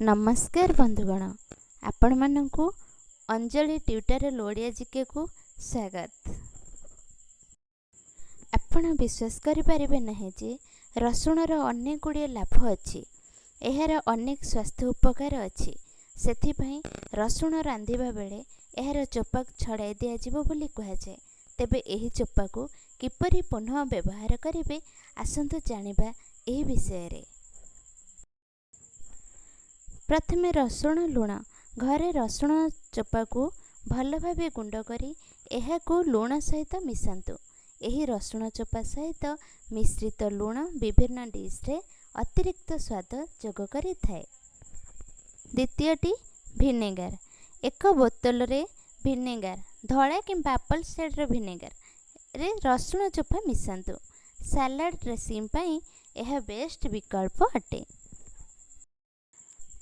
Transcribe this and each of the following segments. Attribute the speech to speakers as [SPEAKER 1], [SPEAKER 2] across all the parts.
[SPEAKER 1] नमस्कार बंधुगण, आपण मानकु अंजलि ट्यूटोरियल ओडिया जीके को स्वागत। आपण विश्वास करि परिबे नहीं जे रसुण रो अनेक गुड़िए लाभ अछि। एहार अनेक स्वास्थ्य उपकार अछि। सेथि पई रसुण रांधिबा बेले एहार चोपा छड़ाई दिया जिवो बोली कहा जाय। तेबे एही चोपा को किपरि पुनः व्यवहार करिवे आसंतु जानिबा एही विषय रे। प्रथमे रसुण लुण घरे रसुण चोपा को भल भाबे गुंड करी एहाकू लुण सहित मिसांतु। एही रसुण चोपा सहित मिश्रित लुण विभिन्न डिश रे अतिरिक्त स्वाद जोग करि थाए। द्वितीयटी भिनेगार। एक बोतल रे भिनेगार धला किंबा एप्पल साइडर भिनेगार रे रसुण चोपा मिसांतु। सलाड ड्रेसिंग पई एहा बेस्ट विकल्प अटे।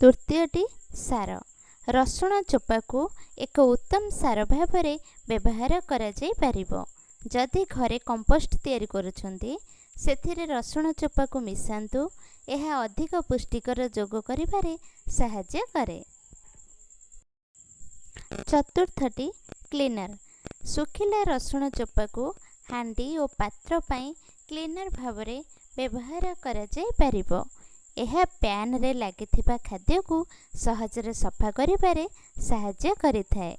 [SPEAKER 1] तृतीयटी सार। रसुण चोपा को एक उत्तम सार भाव में व्यवहार करा जाई परिबो। जदि घरे कंपोस्ट तैयारी करुछंती सेथिरे रसुण चोपा को मिसांतु। एहा अधिक पुष्टिकर जोग करिबारे सहाय्य करे। चतुर्थटी क्लीनर। सुखिला रसुण चोपा को हांडी और पात्र पई क्लीनर भाव में व्यवहार करा जाई परिबो। एहा पैन रे लागिथिबा खाद्य को सहजरे सफा करिबारे सहाय्य करिथाए।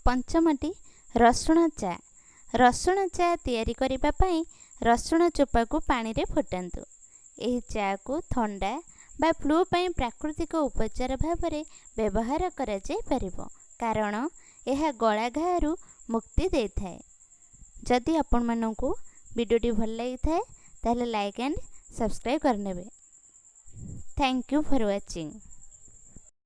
[SPEAKER 1] पंचमटी रसुण चा। रसुण चा तैयारी करिबा पई रसुण चोपा को पानी रे फुटांतु। एही चा को ठंडा बा फ्लू पई प्राकृतिक उपचार भाव में व्यवहार करा जाई परिबो, कारण एहा गला घारू मुक्ति देथाए। जदि आपण मानकु वीडियोटी भल लगी थाए ताहले लाइक एंड सब्सक्राइब करनेबे। Thank you for watching.